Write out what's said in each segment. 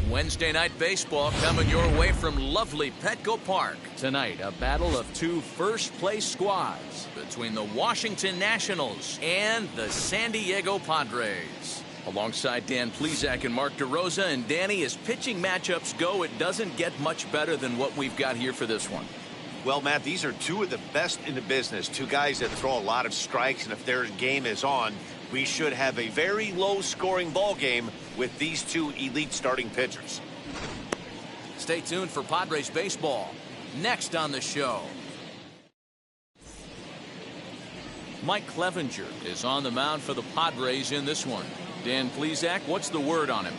Wednesday night baseball coming your way from lovely Petco Park. Tonight, a battle of two first-place squads between the Washington Nationals and the San Diego Padres. Alongside Dan Plesac and Mark DeRosa, and Danny, as pitching matchups go, it doesn't get much better than what we've got here for this one. Well, Matt, these are two of the best in the business. Two guys that throw a lot of strikes, and if their game is on, we should have a very low-scoring ball game with these two elite starting pitchers. Stay tuned for Padres baseball next on the show. Mike Clevenger is on the mound for the Padres in this one. Dan Plesac, what's the word on him?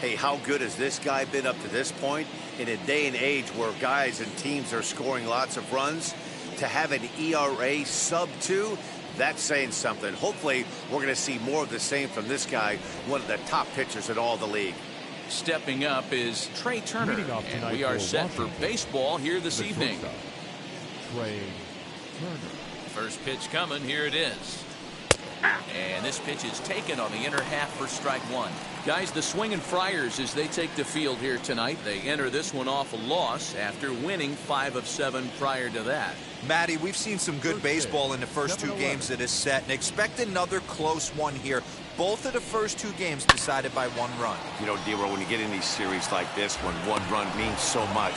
Hey, how good has this guy been up to this point? In a day and age where guys and teams are scoring lots of runs, to have an ERA sub-2, that's saying something. Hopefully, we're going to see more of the same from this guy, one of the top pitchers in all the league. Stepping up is Trey Turner, and we are set for baseball here this evening. Trey Turner. First pitch coming, here it is. And this pitch is taken on the inner half for strike one. Guys, the Swinging Friars, as they take the field here tonight, they enter this one off a loss after winning 5 of 7 prior to that. Matty, we've seen some good baseball in the first two games of this set, and expect another close one here. Both of the first two games decided by 1 run. You know, D-Row, when you get in these series like this, when 1 run means so much,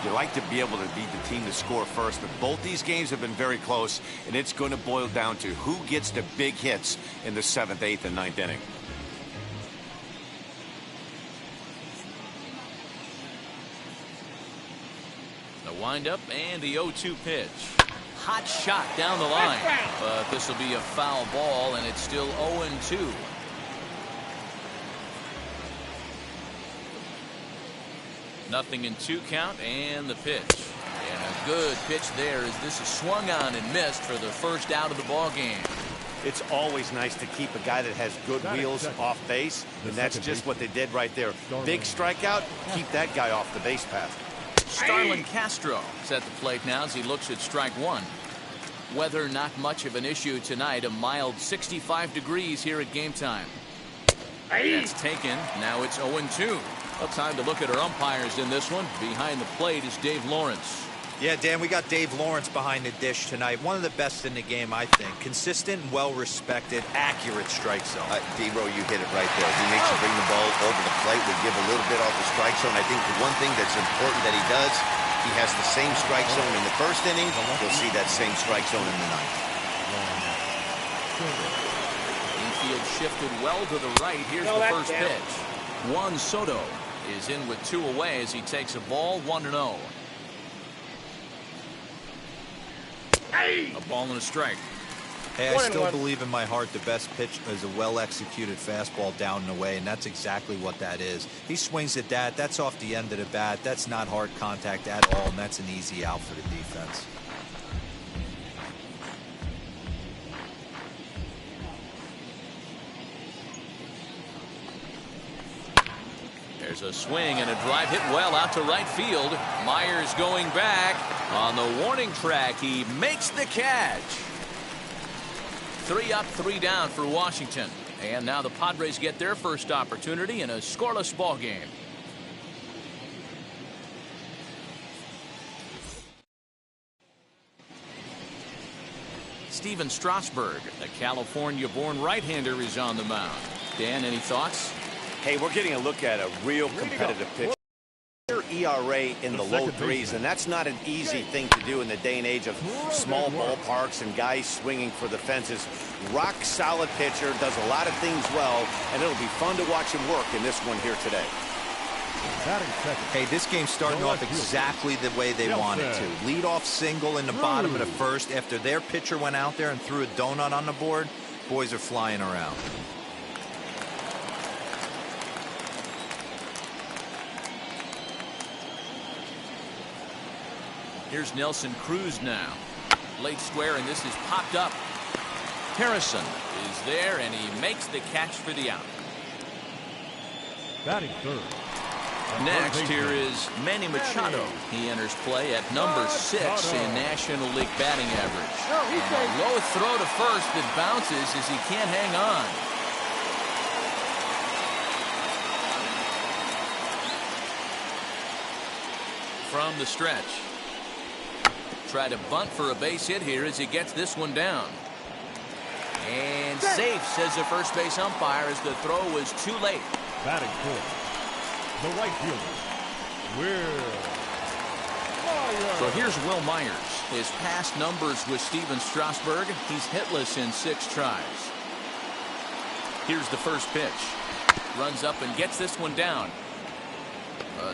you like to be able to beat the team to score first, but both these games have been very close, and it's going to boil down to who gets the big hits in the 7th, 8th, and 9th inning. The windup and the 0-2 pitch. Hot shot down the line, but this will be a foul ball, and it's still 0-2. Nothing in 2 count, and the pitch. And a good pitch there as this is swung on and missed for the first out of the ball game. It's always nice to keep a guy that has good wheels off base, and that's just what they did right there. Big strikeout, keep that guy off the base path. Starlin Castro is at the plate now as he looks at strike one. Weather not much of an issue tonight. A mild 65 degrees here at game time. That's taken. Now it's 0-2. Well, time to look at our umpires in this one. Behind the plate is Dave Lawrence. Yeah, Dan, we got Dave Lawrence behind the dish tonight. One of the best in the game, I think. Consistent, well-respected, accurate strike zone. D-Row, you hit it right there. He makes you bring the ball over the plate. We give a little bit off the strike zone. I think the one thing that's important that he does, he has the same strike zone in the first inning. You'll see that same strike zone in the 9th. Infield shifted well to the right. Here's the first pitch. Juan Soto is in with 2 away as he takes a ball 1-0. A ball and a strike. Hey, I still believe in my heart the best pitch is a well-executed fastball down and away, and that's exactly what that is. He swings at that. That's off the end of the bat. That's not hard contact at all, and that's an easy out for the defense. There's a swing and a drive hit well out to right field. Myers going back on the warning track. He makes the catch. 3 up, 3 down for Washington. And now the Padres get their first opportunity in a scoreless ball game. Steven Strasburg, the California-born right-hander, is on the mound. Dan, any thoughts? Hey, we're getting a look at a real competitive pitch. ERA in the low 3s, and that's not an easy thing to do in the day and age of small ballparks and guys swinging for the fences. Rock solid pitcher, does a lot of things well, and it'll be fun to watch him work in this one here today. Hey, this game's starting off exactly the way they want it to. Lead off single in the bottom of the first after their pitcher went out there and threw a donut on the board. Boys are flying around. Here's Nelson Cruz now. Late square, and this is popped up. Harrison is there, and he makes the catch for the out. Batting third. Next, here is Manny Machado. He enters play at number 6 in National League batting average. And a low throw to first that bounces as he can't hang on. from the stretch. Try to bunt for a base hit here as he gets this one down. And safe, says the first base umpire, as the throw was too late. Batting fourth, the right fielder, Will Myers. So here's Will Myers. His past numbers with Steven Strasburg, he's hitless in 6 tries. Here's the first pitch. Runs up and gets this one down.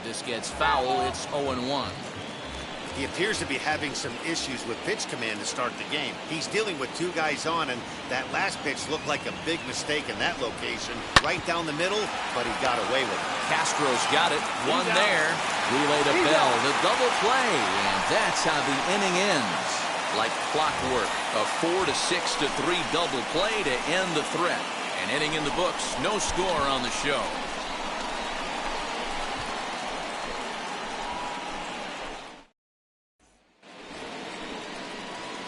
This gets foul. It's 0-1. He appears to be having some issues with pitch command to start the game. He's dealing with 2 guys on, and that last pitch looked like a big mistake in that location. Right down the middle, but he got away with it. Castro's got it. One there. Relay to Bell. The double play. And that's how the inning ends. Like clockwork. A 4-6-3 double play to end the threat. An inning in the books. No score on the show.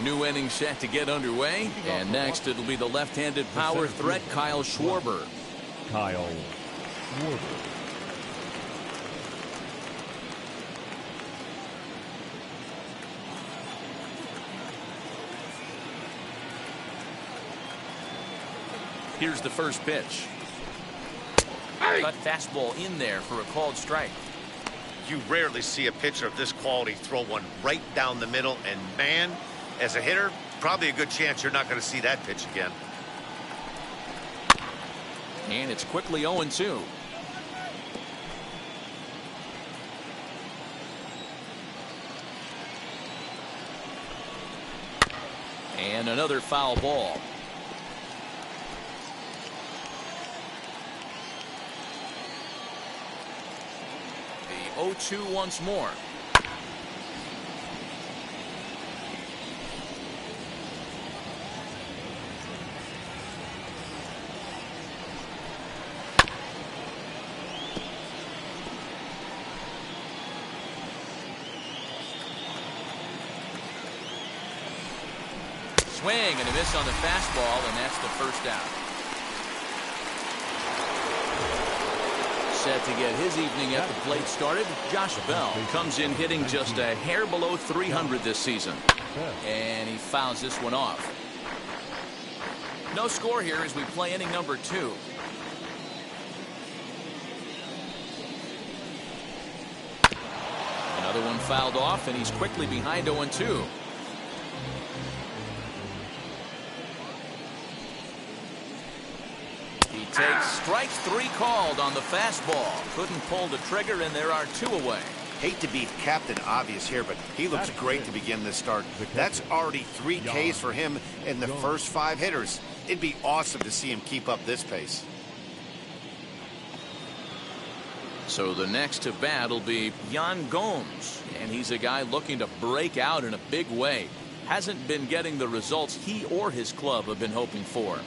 New inning set to get underway. And next it'll be the left-handed power threat, Kyle Schwarber. Kyle Schwarber. Here's the first pitch. Cut fastball in there for a called strike. You rarely see a pitcher of this quality throw one right down the middle, and man, as a hitter, probably a good chance you're not going to see that pitch again. And it's quickly 0-2. And another foul ball. The 0-2 once more. Swing and a miss on the fastball, and that's the first out. Set to get his evening at the plate started. Josh Bell comes in hitting just a hair below 300 this season. And he fouls this one off. No score here as we play inning number 2. Another one fouled off, and he's quickly behind 0-2. He takes strike 3 called on the fastball. Couldn't pull the trigger, and there are 2 away. Hate to be Captain Obvious here, but he looks great to begin this start. That's already 3 Ks for him in the first 5 hitters. It'd be awesome to see him keep up this pace. So the next to bat will be Yan Gomes, and he's a guy looking to break out in a big way. Hasn't been getting the results he or his club have been hoping for.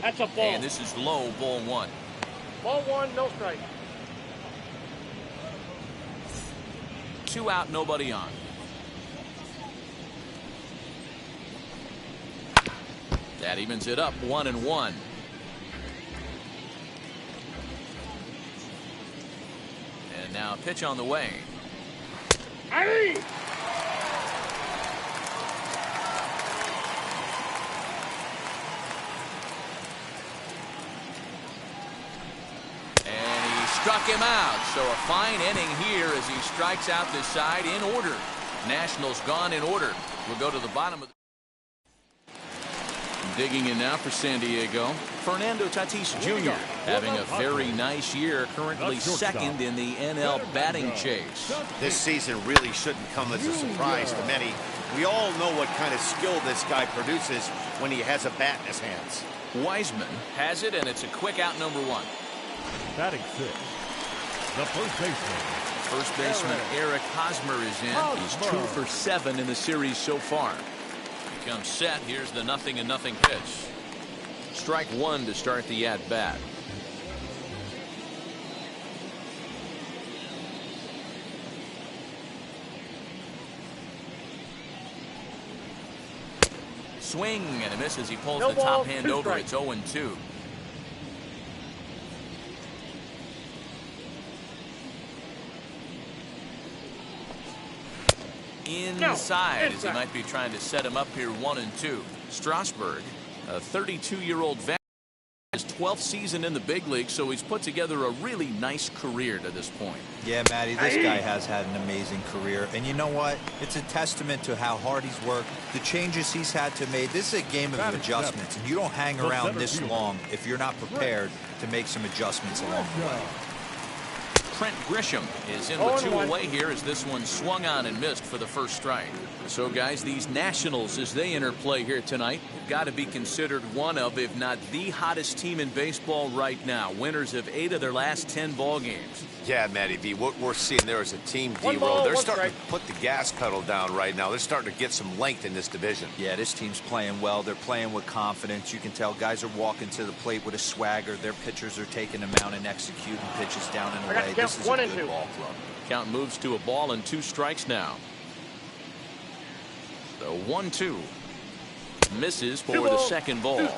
That's a ball. And this is low, ball 1. Ball 1, no strike. 2 out, nobody on. That evens it up, 1-1. And now a pitch on the way. Aye. Struck him out, so a fine inning here as he strikes out this side in order. Nationals gone in order. We'll go to the bottom of the... Digging in now for San Diego, Fernando Tatis Jr. having a very nice year, currently second in the NL batting chase. This season really shouldn't come as a surprise to many. We all know what kind of skill this guy produces when he has a bat in his hands. Wiseman has it, and it's a quick out, number 1. Batting 6, the first baseman. First baseman Eric Hosmer is in. He's 2 for 7 in the series so far. He comes set. Here's the 0-0 pitch. Strike 1 to start the at-bat. Swing and a miss as he pulls No the ball, top hand 2 over. strikes. It's 0-2. inside as he might be trying to set him up here 1-2. Strasburg, a 32-year-old veteran, his 12th season in the big league, so he's put together a really nice career to this point. Yeah, Matty, this guy has had an amazing career. And you know what? It's a testament to how hard he's worked, the changes he's had to make. This is a game of adjustments, and you don't hang around this long if you're not prepared to make some adjustments along the way. Trent Grisham is in with 2 away here as this one swung on and missed for the first strike. So, guys, these Nationals, as they enter play here tonight, have got to be considered one of, if not the hottest team in baseball right now. Winners of 8 of their last 10 ball games. Yeah, Matty V, what we're seeing there is a team, D-Roll. They're starting to put the gas pedal down right now. They're starting to get some length in this division. Yeah, this team's playing well. They're playing with confidence. You can tell guys are walking to the plate with a swagger. Their pitchers are taking them out and executing pitches down and away. This is a good ball club. Count moves to a ball and 2 strikes now. The 1-2 misses for the second ball.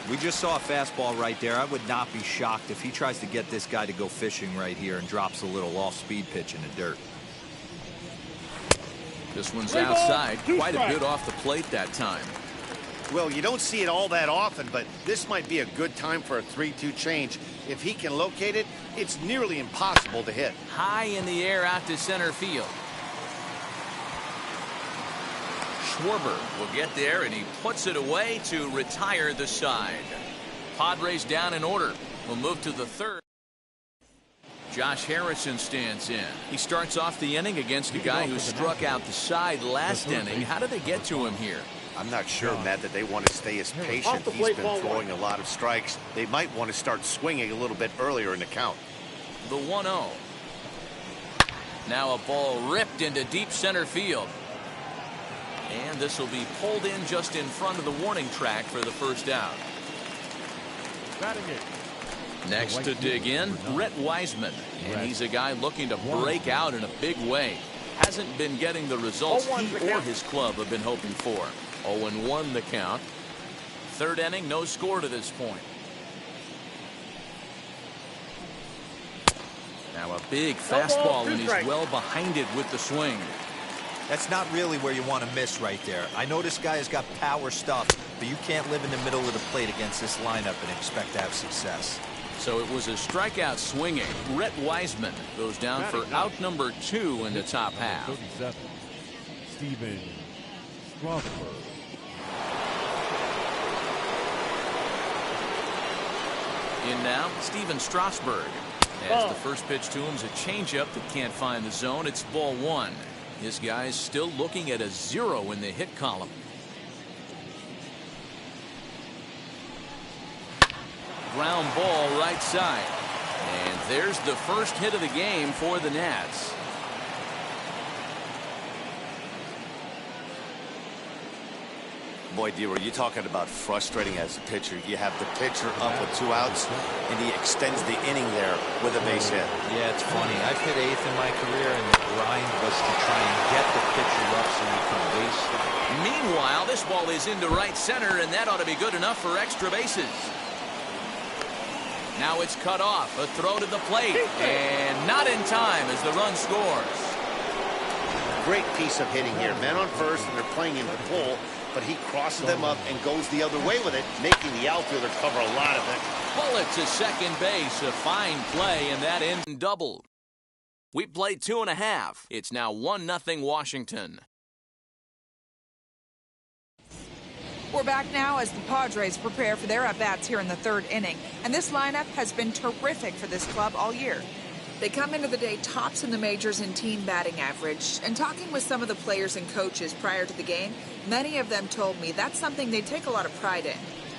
We just saw a fastball right there. I would not be shocked if he tries to get this guy to go fishing right here and drops a little off-speed pitch in the dirt. This one's outside, quite a bit off the plate that time. Well, you don't see it all that often, but this might be a good time for a 3-2 change. If he can locate it, it's nearly impossible to hit. High in the air out to center field. Schwarber will get there, and he puts it away to retire the side. Padres down in order. We'll move to the third. Josh Harrison stands in. He starts off the inning against a guy who struck out the side last inning. How did they get to him here? I'm not sure, Matt, that they want to stay as patient. He's been throwing a lot of strikes. They might want to start swinging a little bit earlier in the count. The 1-0. Now a ball ripped into deep center field. And this will be pulled in just in front of the warning track for the first out. Next to dig in, Rhett Wiseman. And he's a guy looking to break out in a big way. Hasn't been getting the results he or his club have been hoping for. 0-1 the count. Third inning, no score to this point. Now a big fastball, and he's well behind it with the swing. That's not really where you want to miss right there. I know this guy has got power stuff, but you can't live in the middle of the plate against this lineup and expect to have success. So it was a strikeout swinging. Rhett Wiseman goes down for out number 2 in the top half. 37, Steven Strasburg. In now, Steven Strasburg. As the first pitch to him is a changeup that can't find the zone. It's ball 1. This guy's still looking at a 0 in the hit column. Ground ball right side. And there's the first hit of the game for the Nats. Boy, D-Roll, you're talking about frustrating as a pitcher. You have the pitcher up with 2 outs, and he extends the inning there with a base hit. Yeah, it's funny. I've hit 8th in my career, and the grind was to try and get the pitcher up so you can base. Meanwhile, this ball is into right center, and that ought to be good enough for extra bases. Now it's cut off. A throw to the plate, and not in time as the run scores. Great piece of hitting here. Men on first, and they're playing in the pull, but he crosses them up and goes the other way with it, making the outfielder cover a lot of it. Bullet to second base. A fine play, and that end doubled. We played 2.5. It's now 1-0 Washington. We're back now as the Padres prepare for their at-bats here in the third inning. And this lineup has been terrific for this club all year. They come into the day tops in the majors in team batting average. And talking with some of the players and coaches prior to the game, many of them told me that's something they take a lot of pride in.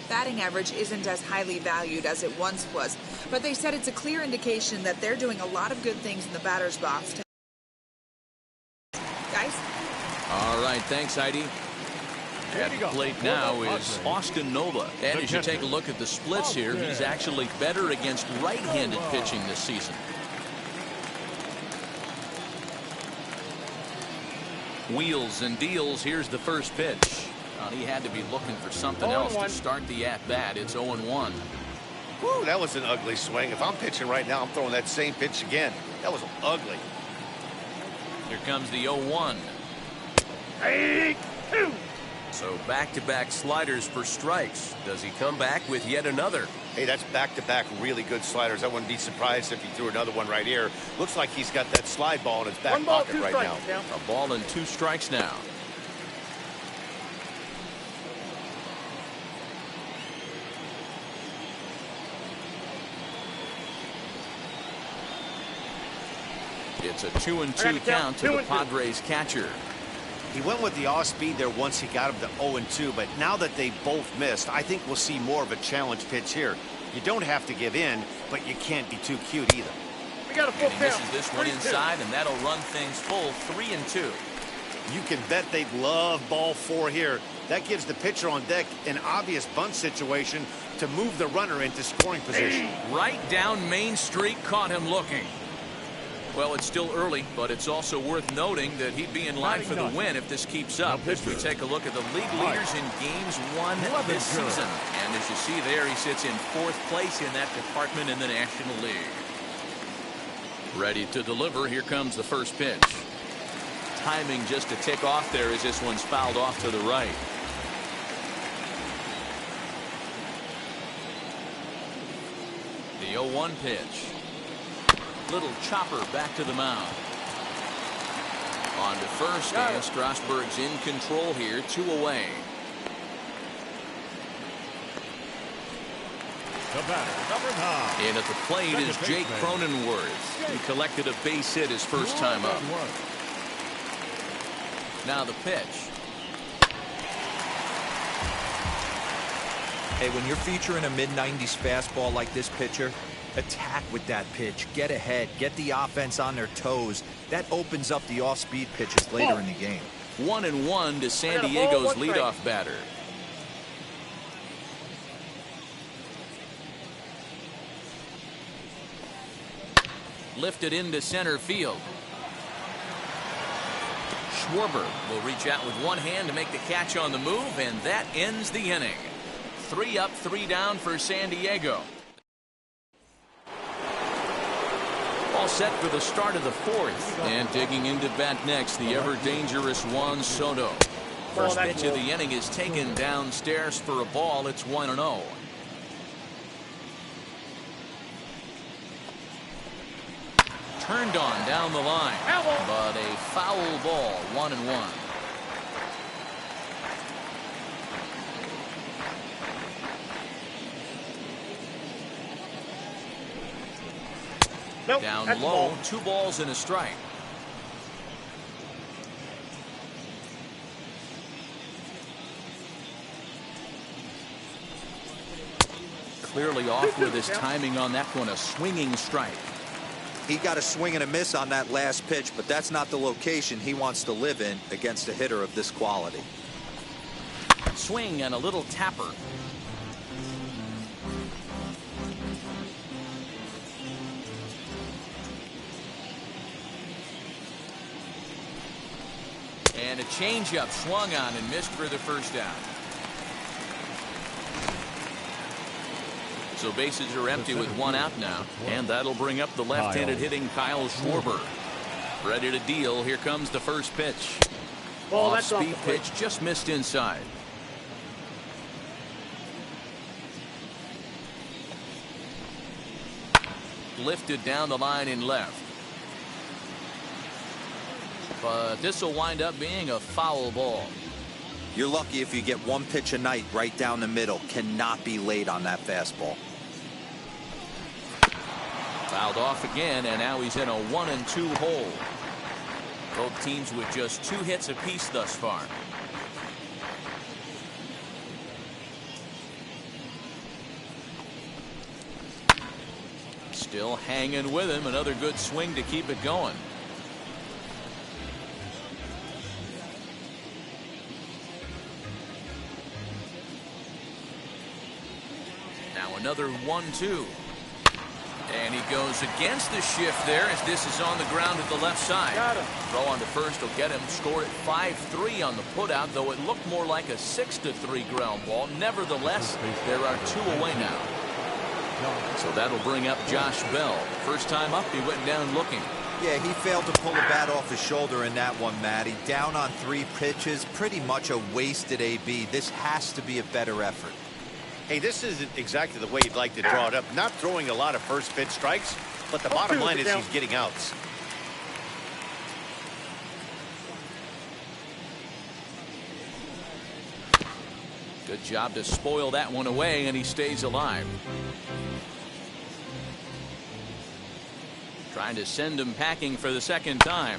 Batting average isn't as highly valued as it once was, but they said it's a clear indication that they're doing a lot of good things in the batter's box. Guys? All right, thanks, Heidi. At the plate now is Austin Nova. And as you take a look at the splits here, he's actually better against right-handed pitching this season. Wheels and deals. Here's the first pitch. He had to be looking for something else to start the at-bat. It's 0-1. Woo, that was an ugly swing. If I'm pitching right now, I'm throwing that same pitch again. That was ugly. Here comes the 0-1. Hey, 2. So back-to-back sliders for strikes. Does he come back with yet another? Hey, that's back-to-back really good sliders. I wouldn't be surprised if he threw another one right here. Looks like he's got that slide ball in his back 1 ball, pocket 2 right strikes, now. Tim. A ball and 2 strikes now. It's a 2-2 count to the Padres catcher. He went with the off speed there once he got him to 0-2, but now that they both missed, I think we'll see more of a challenge pitch here. You don't have to give in, but you can't be too cute either. We got a full And he count. misses this one 3-2. inside, and that'll run things full 3-2. You can bet they'd love ball 4 here. That gives the pitcher on deck an obvious bunt situation to move the runner into scoring position. Right down Main Street, caught him looking. Well, it's still early, but it's also worth noting that he'd be in line for the win if this keeps up. As we take a look at the league leaders in games won this season. And as you see there, he sits in 4th place in that department in the National League. Ready to deliver. Here comes the first pitch. Timing just to tick off there as this one's fouled off to the right. The 0-1 pitch. Little chopper back to the mound. On to first, and Strasburg's in control here, 2 away. The batter, number 9. And at the plate is Second Jake baseman. Cronenworth. He collected a base hit his first time up. Now the pitch. Hey, when you're featuring a mid-90s fastball like this pitcher, attack with that pitch. Get ahead. Get the offense on their toes. That opens up the off-speed pitches later in the game. 1-1 to San Diego's leadoff batter. Lifted into center field. Schwarber will reach out with one hand to make the catch on the move, and that ends the inning. 3 up, 3 down for San Diego. All set for the start of the 4th. And digging into bat next, the ever-dangerous Juan Soto. First pitch of the inning is taken downstairs for a ball. It's 1-0. Turned on down the line, but a foul ball, 1-1. Nope, Down that's low, ball. 2 balls and a strike. Clearly off with his timing on that one, a swinging strike. He got a swing and a miss on that last pitch, but that's not the location he wants to live in against a hitter of this quality. Swing and a little tapper. And a changeup swung on and missed for the first down. So bases are empty with 1 out now, and that'll bring up the left-handed hitting Kyle Schwarber. Ready to deal. Here comes the first pitch. Off-speed pitch, just missed inside. Lifted down the line in left. But this will wind up being a foul ball. You're lucky if you get 1 pitch a night right down the middle. Cannot be late on that fastball. Fouled off again, and now he's in a 1-2 hole. Both teams with just 2 hits apiece thus far. Still hanging with him. Another good swing to keep it going. Now another 1-2. And he goes against the shift there as this is on the ground at the left side. Throw on to first will get him. Scored at 5-3 on the putout, though it looked more like a 6-3 ground ball. Nevertheless, there are 2 away now. So that'll bring up Josh Bell. First time up, he went down looking. Yeah, he failed to pull the bat off his shoulder in that one, Matty. Down on 3 pitches, pretty much a wasted AB. This has to be a better effort. Hey, this isn't exactly the way you'd like to draw it up. Not throwing a lot of first pitch strikes, but the bottom line is he's getting outs. Good job to spoil that one away, and he stays alive. Trying to send him packing for the second time.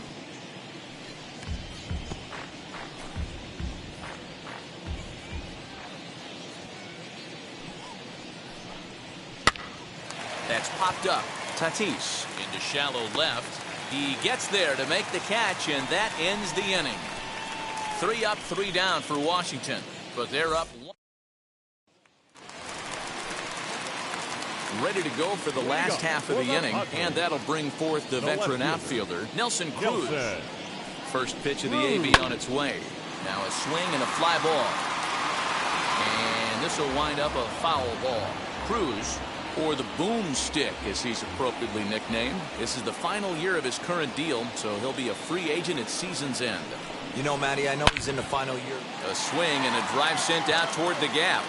That's popped up. Tatis into shallow left. He gets there to make the catch, and that ends the inning. 3 up, 3 down for Washington, but they're up 1. Ready to go for the last half of the inning, and that'll bring forth the veteran outfielder, Nelson Cruz. First pitch of the AB on its way. Now a swing and a fly ball. And this will wind up a foul ball. Cruz, or the boomstick as he's appropriately nicknamed. This is the final year of his current deal, so he'll be a free agent at season's end. You know, Matty, I know he's in the final year. A swing and a drive sent out toward the gap.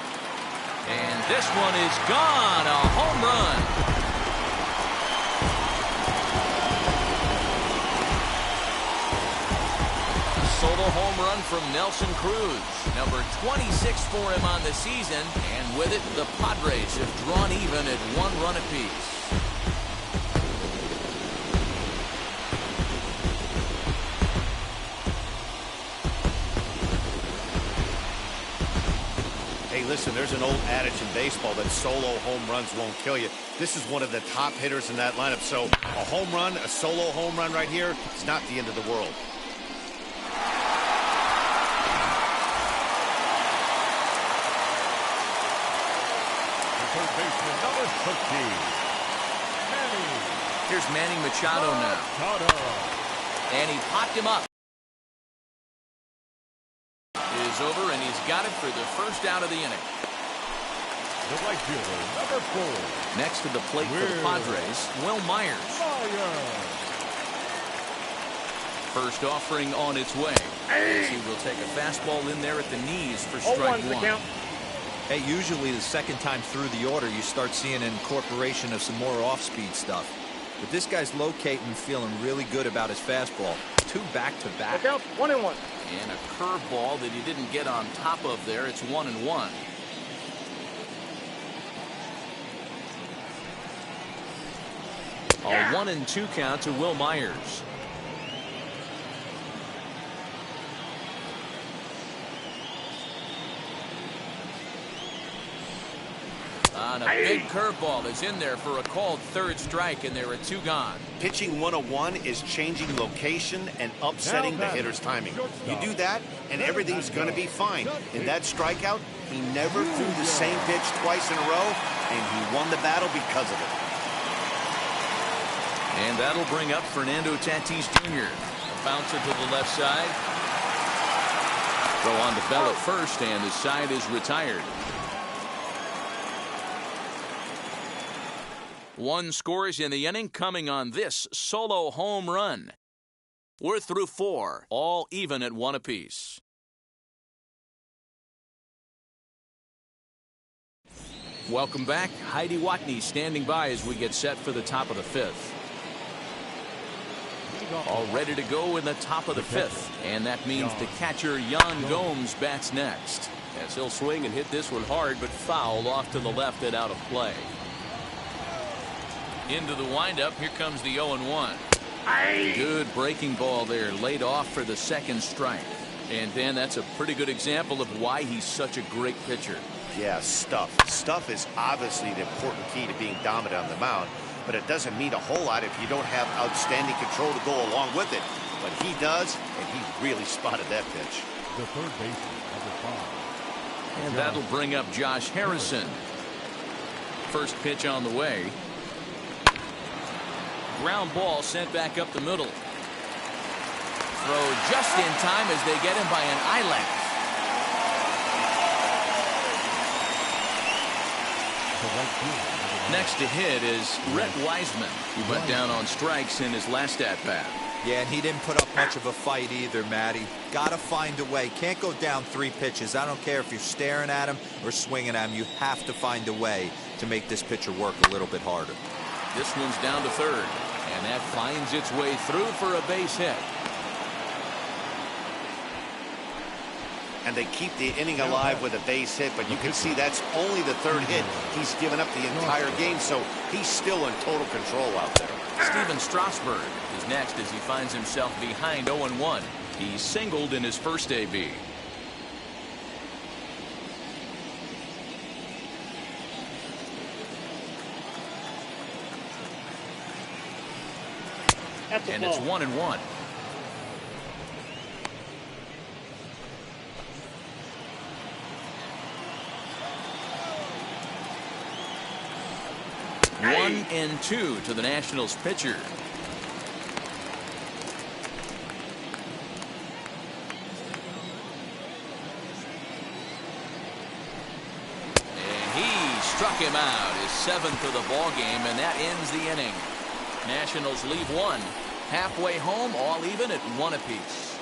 And this one is gone. A home run. A solo home run from Nelson Cruz. Number 26 for him on the season. And with it, the Padres have drawn even at 1 run apiece. Hey, listen, there's an old adage in baseball that solo home runs won't kill you. This is one of the top hitters in that lineup. So a home run, a solo home run right here, it's not the end of the world. The third baseman, number 13. Manny. Here's Manny Machado now. And he popped him up. Is over, and he's got it for the first out of the inning. The right fielder, number 4. Next to the plate for the Padres, Will Myers. First offering on its way. He will take a fastball in there at the knees for strike 1. Hey, usually the second time through the order, you start seeing an incorporation of some more off-speed stuff. But this guy's locating and feeling really good about his fastball. 2 back-to-back. Look out, 1-1. And a curveball that he didn't get on top of there. It's 1-1. A 1-2 count to Will Myers. On a big curveball is in there for a called third strike, and there are 2 gone. Pitching 101 is changing location and upsetting the hitter's timing. You do that, and everything's going to be fine. In that strikeout, he never threw the same pitch twice in a row, and he won the battle because of it. And that'll bring up Fernando Tatis Jr. A bouncer to the left side. Throw on to Bell at first, and the side is retired. 1 scores in the inning coming on this solo home run. We're through 4, all even at 1 apiece. Welcome back. Heidi Watney standing by as we get set for the top of the 5th. All ready to go in the top of the 5th. And that means the catcher, Yan Gomes, bats next. As he'll swing and hit this one hard, but foul off to the left and out of play. Into the windup. Here comes the 0-1. Good breaking ball there, laid off for the second strike. And Dan, that's a pretty good example of why he's such a great pitcher. Yeah, stuff. Stuff is obviously the important key to being dominant on the mound, but it doesn't mean a whole lot if you don't have outstanding control to go along with it. But he does, and he really spotted that pitch. The third baseman, number 5. And that'll bring up Josh Harrison. First pitch on the way. Ground ball sent back up the middle. Throw just in time as they get him by an eyelash. The right fielder, number Next to hit is Rhett Wiseman, who went down on strikes in his last at-bat. Yeah, and he didn't put up much of a fight either, Matty. Gotta find a way. Can't go down 3 pitches. I don't care if you're staring at him or swinging at him. You have to find a way to make this pitcher work a little bit harder. This one's down to third, and that finds its way through for a base hit. And they keep the inning alive with a base hit, but you can see that's only the 3rd hit. He's given up the entire game, so he's still in total control out there. Steven Strasburg is next as he finds himself behind 0-1. He singled in his first AB. And it's 1-1. Hey. 1-2 to the Nationals pitcher. And he struck him out, his 7th of the ball game, and that ends the inning. Nationals leave 1. Halfway home, all even at 1 apiece.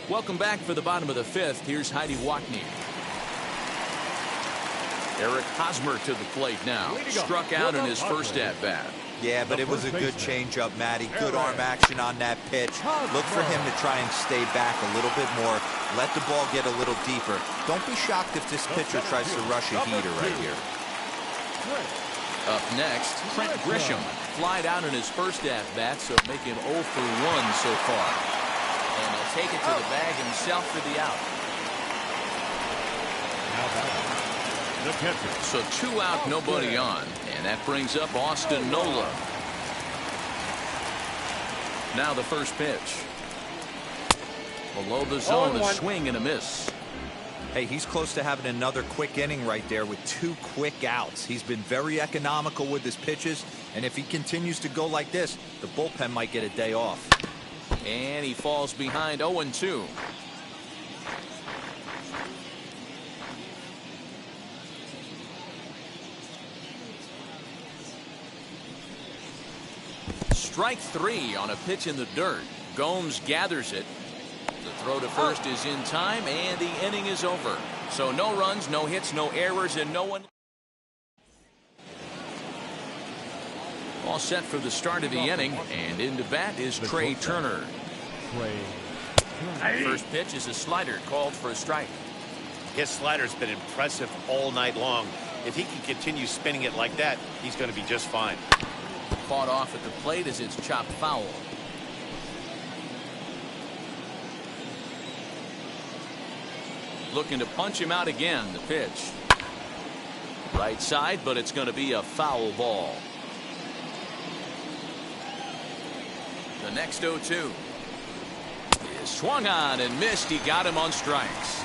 Welcome back for the bottom of the 5th. Here's Heidi Watney. Eric Hosmer to the plate now. Struck out in his first at-bat. Yeah, but it was a good changeup, Matty. Good arm action on that pitch. Look for him to try and stay back a little bit more. Let the ball get a little deeper. Don't be shocked if this pitcher tries to rush a heater right here. Up next, Trent Grisham. Flied out in his first at-bat, so make him 0 for 1 so far. And he'll take it to the bag himself for the out. So 2 out, nobody on. And that brings up Austin Nola. Now the first pitch. Below the zone, a swing and a miss. Hey, he's close to having another quick inning right there with 2 quick outs. He's been very economical with his pitches, and if he continues to go like this, the bullpen might get a day off. And he falls behind 0-2. Strike 3 on a pitch in the dirt. Gomes gathers it. The throw to first is in time, and the inning is over. So no runs, no hits, no errors, and no one. All set for the start of the inning, and into bat is Trey Turner. First pitch is a slider called for a strike. His slider's been impressive all night long. If he can continue spinning it like that, he's going to be just fine. Fought off at the plate as it's chopped foul. Looking to punch him out again. The pitch. Right side, but it's going to be a foul ball. The next 0-2 is swung on and missed. He got him on strikes.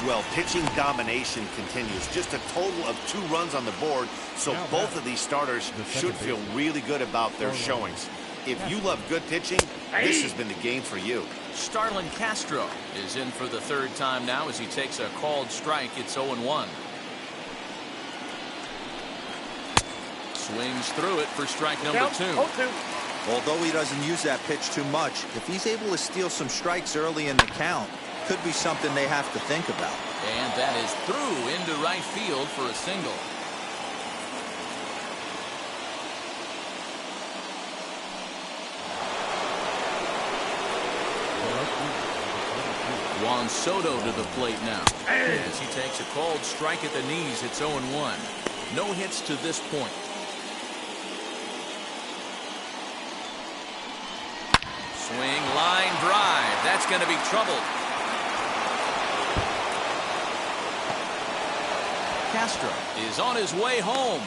Well, pitching domination continues. Just a total of 2 runs on the board, so both of these starters should feel really good about their showings. If you love good pitching, this has been the game for you. Starlin Castro is in for the 3rd time now as he takes a called strike. It's 0-1. Swings through it for strike number 2. Although he doesn't use that pitch too much, if he's able to steal some strikes early in the count, could be something they have to think about. And that is through into right field for a single. Juan Soto to the plate now. As he takes a called strike at the knees, it's 0-1. No hits to this point. Swing, line drive. That's going to be trouble. Castro is on his way home.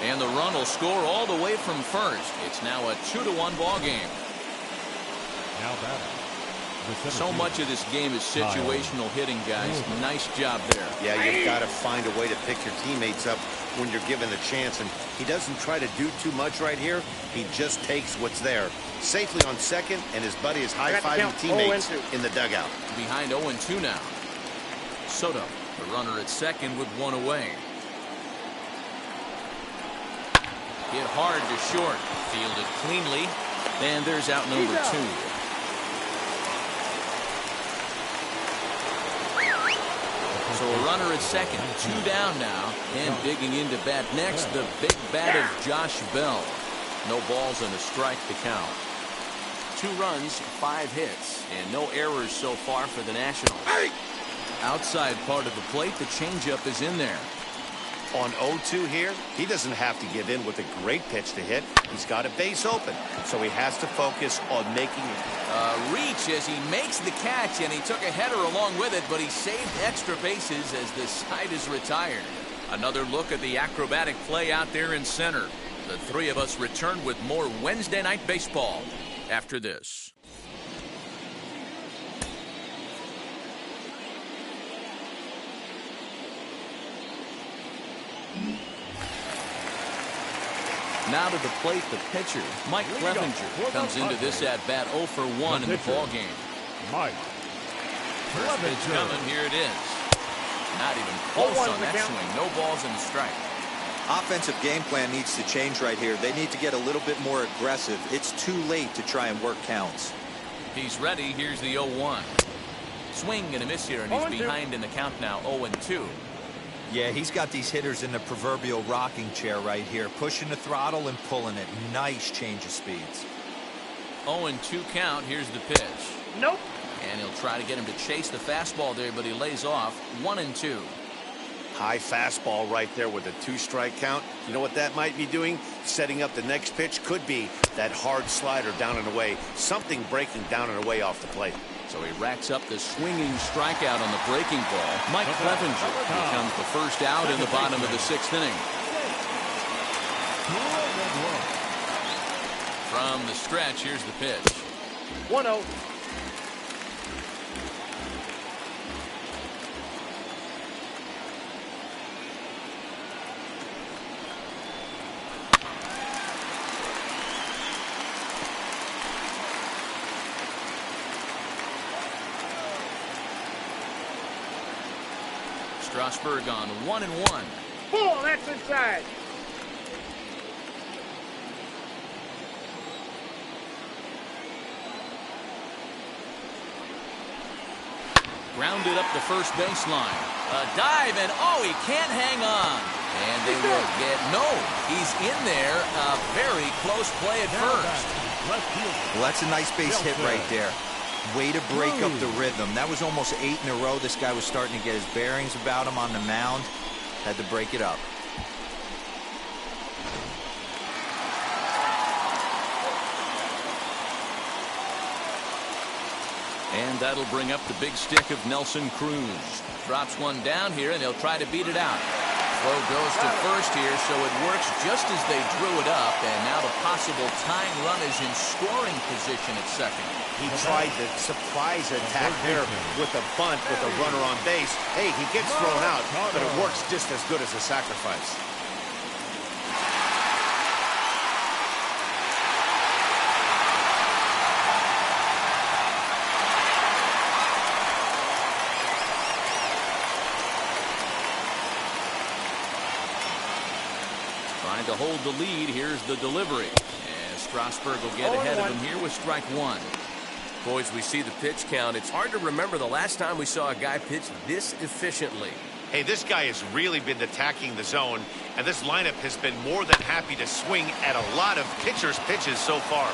And the run will score all the way from first. It's now a 2-1 ball game. Now batting. So much of this game is situational hitting, guys. Nice job there. Yeah, you've got to find a way to pick your teammates up when you're given the chance, and he doesn't try to do too much right here. He just takes what's there. safely on second, and his buddy is high-fiving teammates in the dugout. Behind 0-2 now. Soto, the runner at second with one away. Hit hard to short. Fielded cleanly. And there's out number 2. So a runner at second. 2 down now. And digging into bat next, the big bat of Josh Bell. No balls and a strike to count. 2 runs, 5 hits, and no errors so far for the Nationals. Outside part of the plate, the changeup is in there. On 0-2 here, he doesn't have to give in with a great pitch to hit. He's got a base open, so he has to focus on making it. Reach as he makes the catch, and he took a header along with it, but he saved extra bases as the side is retired. Another look at the acrobatic play out there in center. The 3 of us return with more Wednesday Night Baseball after this. Now to the plate, the pitcher, Mike Clevenger, comes into this at-bat 0 for 1 in the ballgame. Mike First pitch coming, here it is. Not even close on that swing. No balls and a strike. Offensive game plan needs to change right here. They need to get a little bit more aggressive. It's too late to try and work counts. He's ready. Here's the 0-1. Swing and a miss here, and he's behind in the count now, 0-2. Yeah, he's got these hitters in the proverbial rocking chair right here, pushing the throttle and pulling it. Nice change of speeds. 0-2 count. Here's the pitch. Nope. And he'll try to get him to chase the fastball there, but he lays off. 1-2. High fastball right there with a 2-strike count. You know what that might be doing? Setting up the next pitch. Could be that hard slider down and away. Something breaking down and away off the plate. So he racks up the swinging strikeout on the breaking ball. Mike Clevenger becomes the first out in the bottom of the 6th inning. From the stretch, here's the pitch. 1-0. Strasburg on 1-1. Ball, that's inside. Grounded up the first baseline. A dive, and oh, he can't hang on. And they will get, no, he's in there. A very close play at first. Well, that's a nice base hit right there. Way to break up the rhythm. That was almost 8 in a row. This guy was starting to get his bearings about him on the mound. Had to break it up. And that'll bring up the big stick of Nelson Cruz. Drops one down here, and they'll try to beat it out. Throw goes to first here, so it works just as they drew it up, and now the possible tying run is in scoring position at second. He tried the surprise attack there with a bunt with a runner on base. Hey, he gets thrown out, but it works just as good as a sacrifice. Trying to hold the lead. Here's the delivery. And Strasburg will get ahead of him here with strike 1. Boys, we see the pitch count. It's hard to remember the last time we saw a guy pitch this efficiently. Hey, this guy has really been attacking the zone, and this lineup has been more than happy to swing at a lot of pitchers' pitches so far.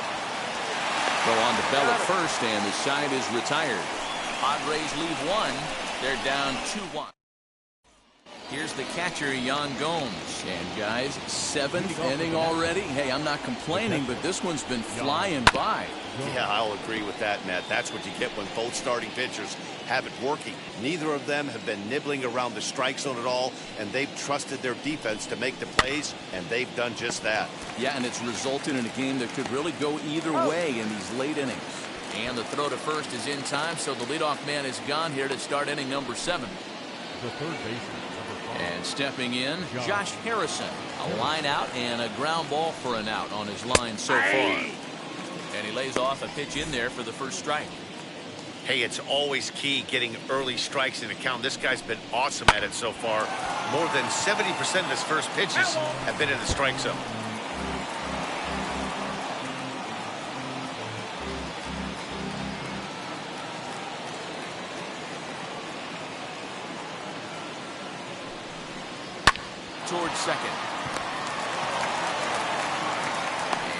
Throw on to Bell at first, and the side is retired. Padres leave 1. They're down 2-1. Here's the catcher, Yan Gomes. And, guys, 7th inning already. Hey, I'm not complaining, but this one's been flying by. Yeah, I'll agree with that, Matt. That's what you get when both starting pitchers have it working. Neither of them have been nibbling around the strike zone at all, and they've trusted their defense to make the plays, and they've done just that. Yeah, and it's resulted in a game that could really go either way in these late innings. And the throw to first is in time, so the leadoff man is gone here to start inning number 7. The third baseman. And stepping in, Josh Harrison. A line out and a ground ball for an out on his line so far. And he lays off a pitch in there for the first strike. Hey, it's always key getting early strikes in a count. This guy's been awesome at it so far. More than 70% of his first pitches have been in the strike zone. Towards second.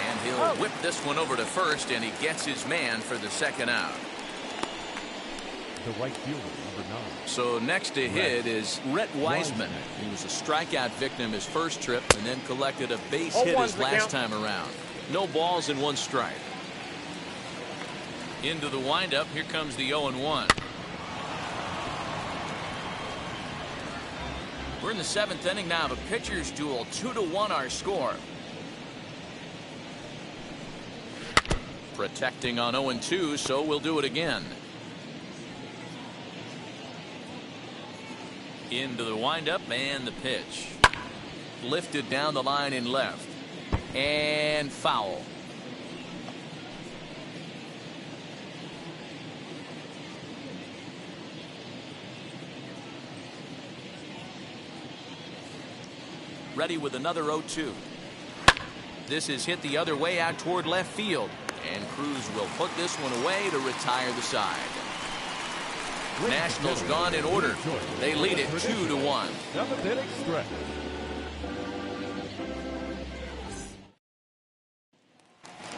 And he'll whip this one over to first, and he gets his man for the second out. The right fielder, number 9. So next to hit is Rhett Wiseman. He was a strikeout victim his first trip and then collected a base hit his last time around. No balls and 1 strike. Into the windup. Here comes the 0-1. We're in the 7th inning now of a pitcher's duel. 2-1 our score. Protecting on 0-2, so we'll do it again. Into the windup and the pitch. Lifted down the line in left. And foul. Ready with another 0-2. This is hit the other way out toward left field. And Cruz will put this one away to retire the side. Nationals gone in order. They lead it 2-1. 7th inning stretch.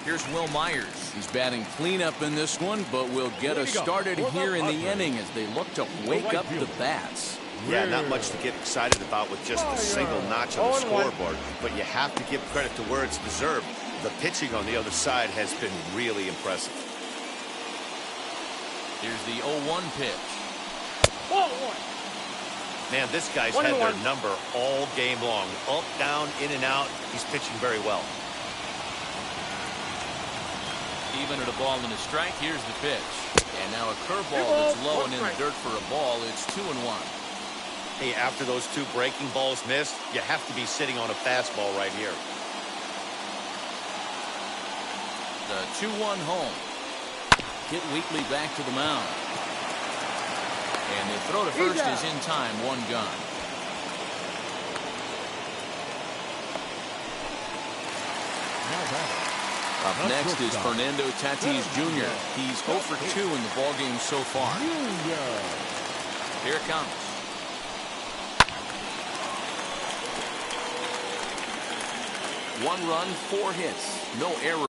Here's Will Myers. He's batting cleanup in this one, but will get us started here in the inning as they look to wake up the bats. Yeah, not much to get excited about with just a single notch on the scoreboard, but you have to give credit to where it's deserved. The pitching on the other side has been really impressive. Here's the 0-1 pitch. Man, this guy's had their number all game long. Up, down, in and out. He's pitching very well. Even at a ball and a strike, here's the pitch. And now a curveball that's low and in the dirt for a ball. It's 2-1. Hey, after those 2 breaking balls missed, you have to be sitting on a fastball right here. The 2-1 home. Hit Wheatley back to the mound. And the throw to first is in time. 1 gone. Up next is Fernando Tatis Jr. He's 0 for 2 in the ballgame so far. Here it comes. One run, 4 hits, no error.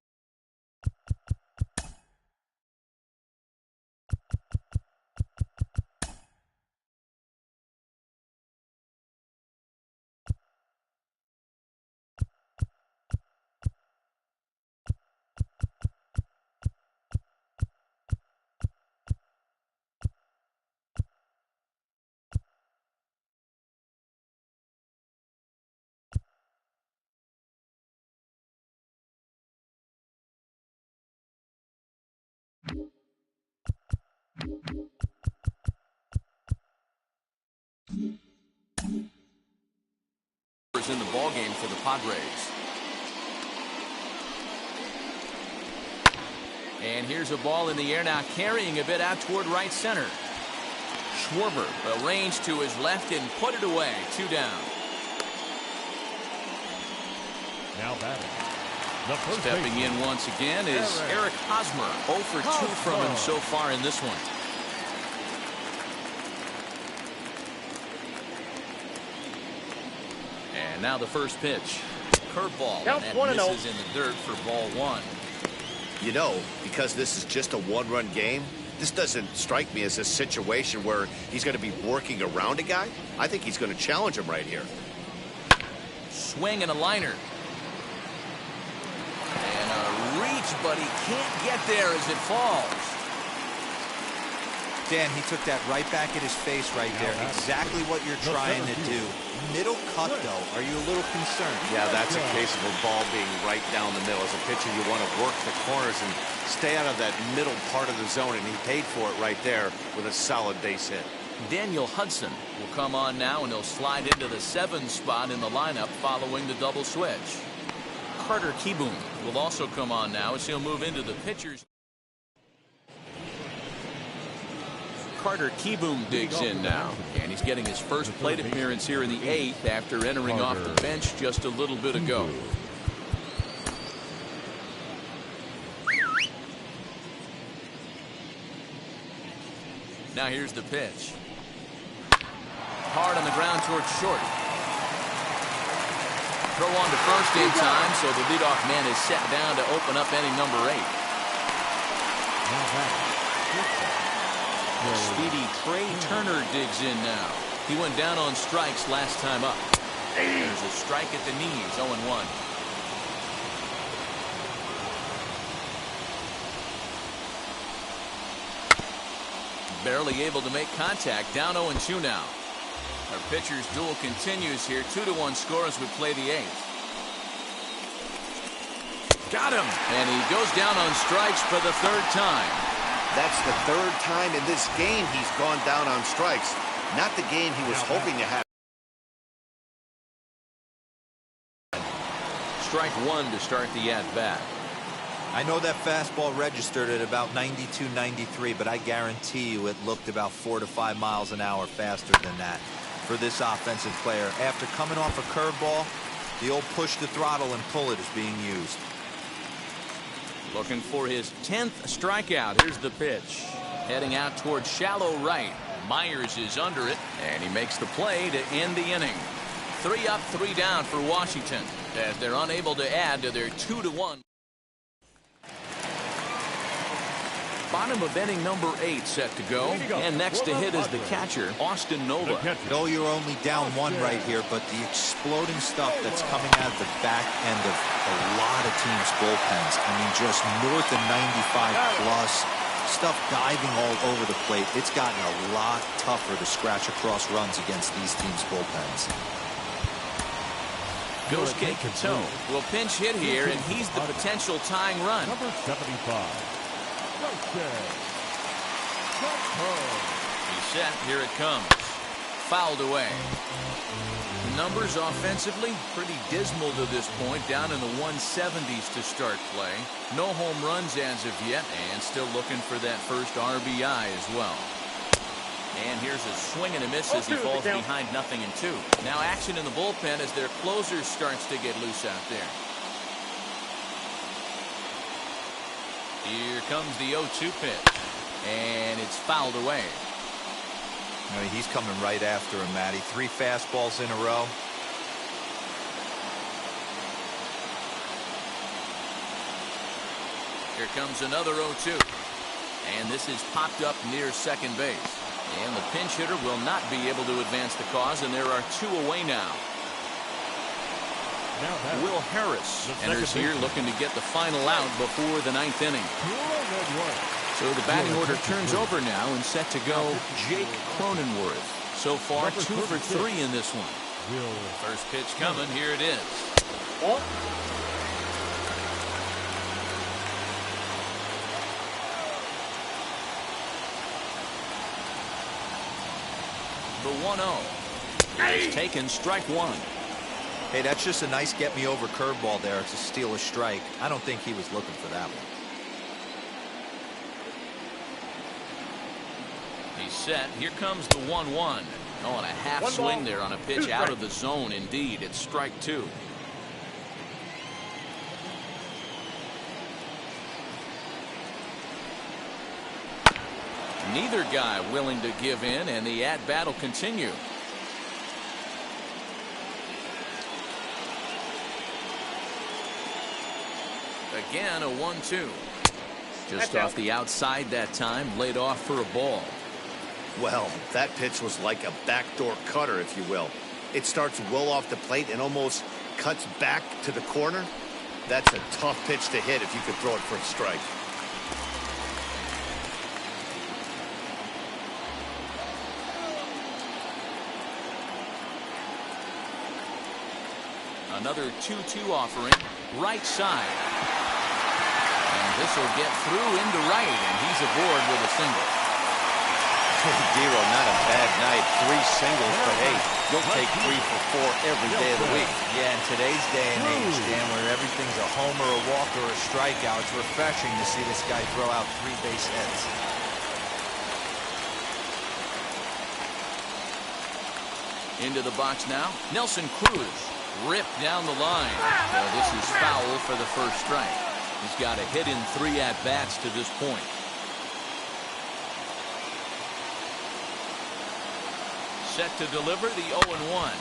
In the ball game for the Padres. And here's a ball in the air now, carrying a bit out toward right center. Schwarber arranged to his left and put it away. 2 down. Now batting. Stepping in once again is Eric Hosmer. 0 for 2 from him so far in this one. And now the first pitch. Curveball. And that misses in the dirt for ball 1. You know, because this is just a 1-run game, this doesn't strike me as a situation where he's going to be working around a guy. I think he's going to challenge him right here. Swing and a liner. And a reach, but he can't get there as it falls. Dan, he took that right back at his face right there. Exactly what you're trying to do. Middle cut, though. Are you a little concerned? Yeah, that's a case of a ball being right down the middle. As a pitcher, you want to work the corners and stay out of that middle part of the zone, and he paid for it right there with a solid base hit. Daniel Hudson will come on now, and he'll slide into the 7 spot in the lineup following the double switch. Carter Kieboom will also come on now as he'll move into the pitchers. Carter Kieboom digs in now, and he's getting his first plate appearance here in the 8th after entering off the bench just a little bit ago. Now here's the pitch. Hard on the ground towards short. Throw on to first in time, so the leadoff man is set down to open up inning number 8. The speedy Trey Turner digs in now. He went down on strikes last time up. There's a strike at the knees, 0-1. Barely able to make contact, down 0-2 now. Our pitcher's duel continues here, 2-1 score as we play the 8th. Got him! And he goes down on strikes for the 3rd time. That's the 3rd time in this game he's gone down on strikes. Not the game he was hoping to have. Strike 1 to start the at-bat. I know that fastball registered at about 92, 93, but I guarantee you it looked about 4 to 5 miles an hour faster than that for this offensive player. After coming off a curveball, the old push the throttle and pull it is being used. Looking for his 10th strikeout. Here's the pitch. Heading out towards shallow right. Myers is under it, and he makes the play to end the inning. 3 up, 3 down for Washington as they're unable to add to their 2-1. Bottom of inning number 8 set to go. And next to hit is the catcher, Austin Nova. No, you're only down 1 right here, but the exploding stuff that's coming out of the back end of a lot of teams' bullpens. I mean, just north of 95 plus. Stuff diving all over the plate. It's gotten a lot tougher to scratch across runs against these teams' bullpens. Yosuke Kato will pinch hit here, and he's the potential tying run. Number 75. He's set. Here it comes. Fouled away. Numbers offensively pretty dismal to this point, down in the 170s to start play. No home runs as of yet, and still looking for that first RBI as well. And here's a swing and a miss as he falls behind 0-2. Now action in the bullpen as their closer starts to get loose out there. Here comes the 0-2 pitch, and it's fouled away. I mean, he's coming right after him, Matty. 3 fastballs in a row. Here comes another 0-2, and this is popped up near second base. And the pinch hitter will not be able to advance the cause, and there are 2 away now. Will Harris enters here looking to get the final out before the 9th inning. So the batting order turns over now and set to go Jake Cronenworth. So far 2 for 3 in this one. First pitch coming. Here it is. The 1-0 is taken, strike 1. Hey, that's just a nice get-me-over curveball there to steal a strike. I don't think he was looking for that one. He's set. Here comes the 1-1. Oh, and a half swing there on a pitch out of the zone. Indeed, it's strike 2. Neither guy willing to give in, and the at-bat will continue. Again, a 1-2. Just off the outside that time, laid off for a ball. Well, that pitch was like a backdoor cutter, if you will. It starts well off the plate and almost cuts back to the corner. That's a tough pitch to hit if you could throw it for a strike. Another 2-2 offering, right side. And this will get through into right, and he's aboard with a single. Dero, not a bad night. 3 singles, but hey, you'll take 3 for 4 every day of the week. Yeah, in today's day and age, Dan, where everything's a homer, a walk, or a strikeout, it's refreshing to see this guy throw out 3 base hits. Into the box now, Nelson Cruz ripped down the line. This is foul for the first strike. He's got a hit in 3 at-bats to this point. Set to deliver the 0-1.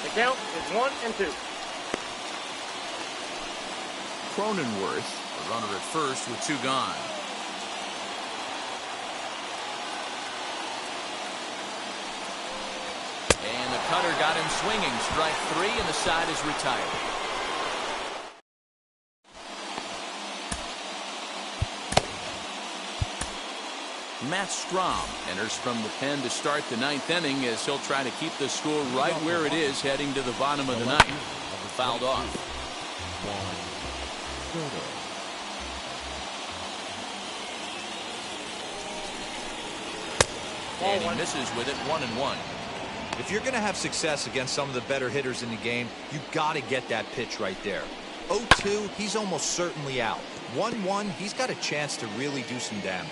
The count is 1-2. Cronenworth, a runner at first with 2 gone. And the cutter got him swinging. Strike 3, and the side is retired. Matt Strahm enters from the pen to start the 9th inning as he'll try to keep the score right where it is heading to the bottom of the 9th. Fouled off. And he misses with it, 1-1. If you're going to have success against some of the better hitters in the game, you got to get that pitch right there. 0-2, he's almost certainly out. 1-1, he's got a chance to really do some damage.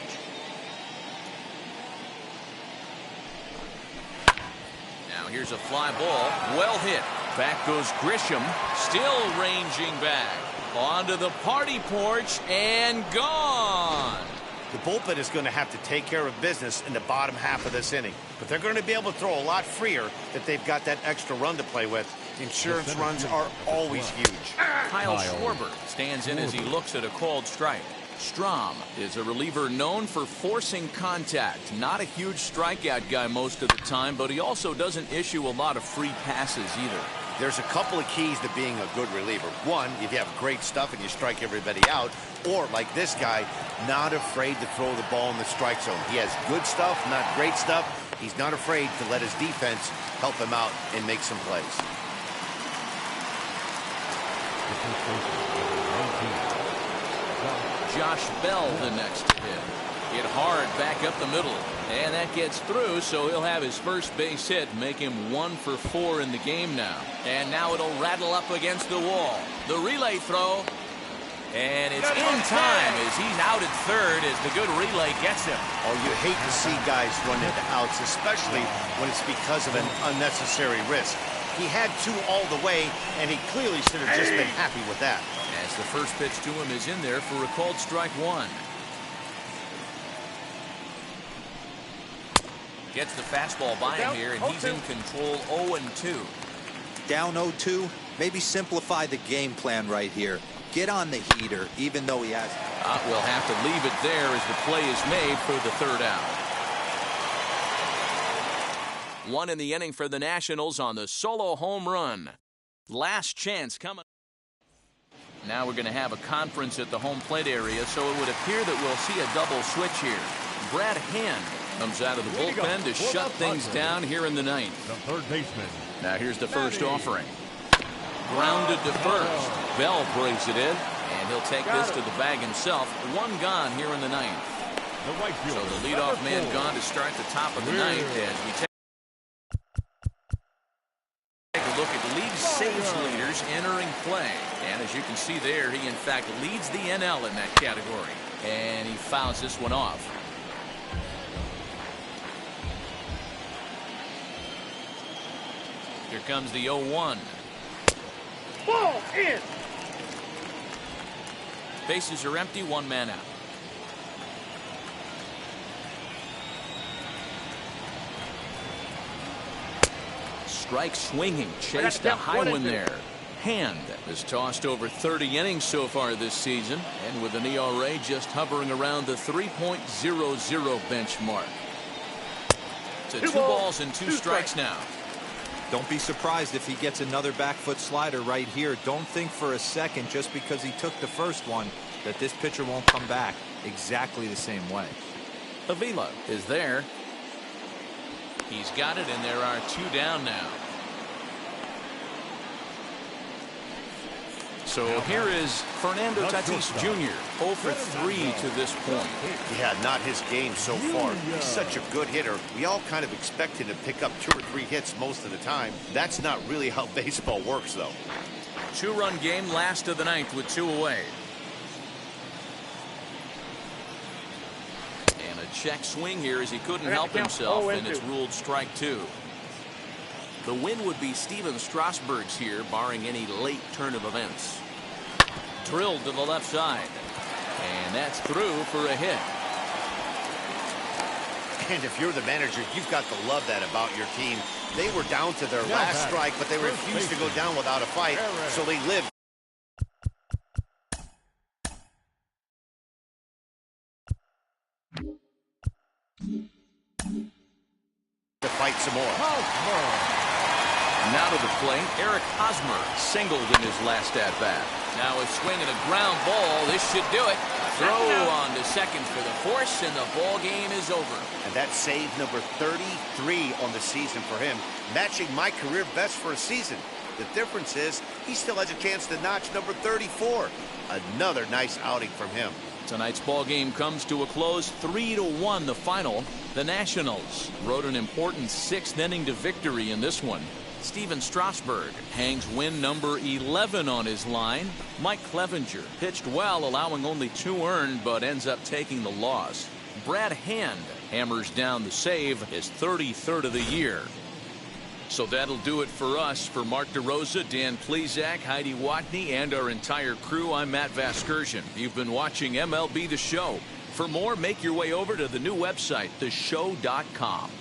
Now here's a fly ball, well hit. Back goes Grisham, still ranging back. Onto the party porch and gone. The bullpen is going to have to take care of business in the bottom half of this inning. But they're going to be able to throw a lot freer if they've got that extra run to play with. Insurance runs are always huge. Kyle Schwarber stands in as he looks at a called strike. Strahm is a reliever known for forcing contact. Not a huge strikeout guy most of the time, but he also doesn't issue a lot of free passes either. There's a couple of keys to being a good reliever. One, if you have great stuff and you strike everybody out, or like this guy, not afraid to throw the ball in the strike zone. He has good stuff, not great stuff. He's not afraid to let his defense help him out and make some plays. Josh Bell the next to hit. Hit hard back up the middle. And that gets through, so he'll have his first base hit, make him 1 for 4 in the game now. And now it'll rattle up against the wall. The relay throw. And it's in time as he's out at third as the good relay gets him. Oh, you hate to see guys run into outs, especially when it's because of an unnecessary risk. He had 2 all the way, and he clearly should have just been happy with that. As the first pitch to him is in there for a called strike 1. Gets the fastball by him here, and he's in control 0-2. Down 0-2, maybe simplify the game plan right here. Get on the heater, even though he has... We'll have to leave it there as the play is made for the 3rd out. 1 in the inning for the Nationals on the solo home run. Last chance coming. Now we're going to have a conference at the home plate area, so it would appear that we'll see a double switch here. Brad Hand comes out of the bullpen to shut things down here in the 9th. The third baseman. Now here's the first offering. Grounded to first. Bell brings it in, and he'll take this to the bag himself. 1 gone here in the 9th. So the leadoff man gone to start the top of the 9th as we take a look at league saves leaders entering play. And as you can see there, he in fact leads the NL in that category. And he fouls this one off. Here comes the 0-1. Ball in. Bases are empty, 1 man out. Strike swinging, chased a high one there. Hand has tossed over 30 innings so far this season, and with an ERA just hovering around the 3.00 benchmark. It's a 2 balls and 2 strikes now. Don't be surprised if he gets another back foot slider right here. Don't think for a second, just because he took the first one, that this pitcher won't come back exactly the same way. Avila is there. He's got it, and there are 2 down now. So here is Fernando Tatis Jr. 0 for 3 to this point. Yeah, not his game so far. He's such a good hitter. We all kind of expect him to pick up 2 or 3 hits most of the time. That's not really how baseball works, though. 2-run game, last of the 9th with 2 away. And a check swing here as he couldn't help himself, and it's ruled strike 2. The win would be Steven Strasburg's here, barring any late turn of events. Drilled to the left side. And that's through for a hit. And if you're the manager, you've got to love that about your team. They were down to their last strike, but they refused to go down without a fight, so they lived to fight some more. Now to the plate, Eric Hosmer singled in his last at-bat. Now a swing and a ground ball. This should do it. Throw on to second for the force, and the ball game is over. And that's save number 33 on the season for him, matching my career best for a season. The difference is he still has a chance to notch number 34. Another nice outing from him. Tonight's ball game comes to a close, 3-1 the final. The Nationals rode an important 6th inning to victory in this one. Steven Strasburg hangs win number 11 on his line. Mike Clevenger pitched well, allowing only 2 earned, but ends up taking the loss. Brad Hand hammers down the save, his 33rd of the year. So that'll do it for us. For Mark DeRosa, Dan Plesac, Heidi Watney, and our entire crew, I'm Matt Vasgersian. You've been watching MLB The Show. For more, make your way over to the new website, theshow.com.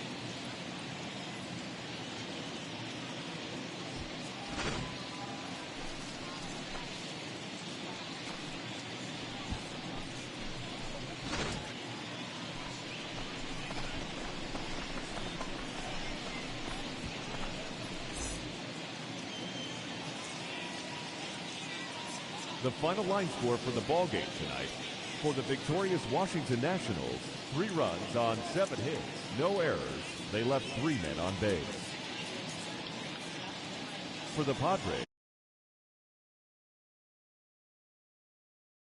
The final line score for the ball game tonight. For the victorious Washington Nationals, 3 runs on 7 hits, no errors. They left 3 men on base. For the Padres.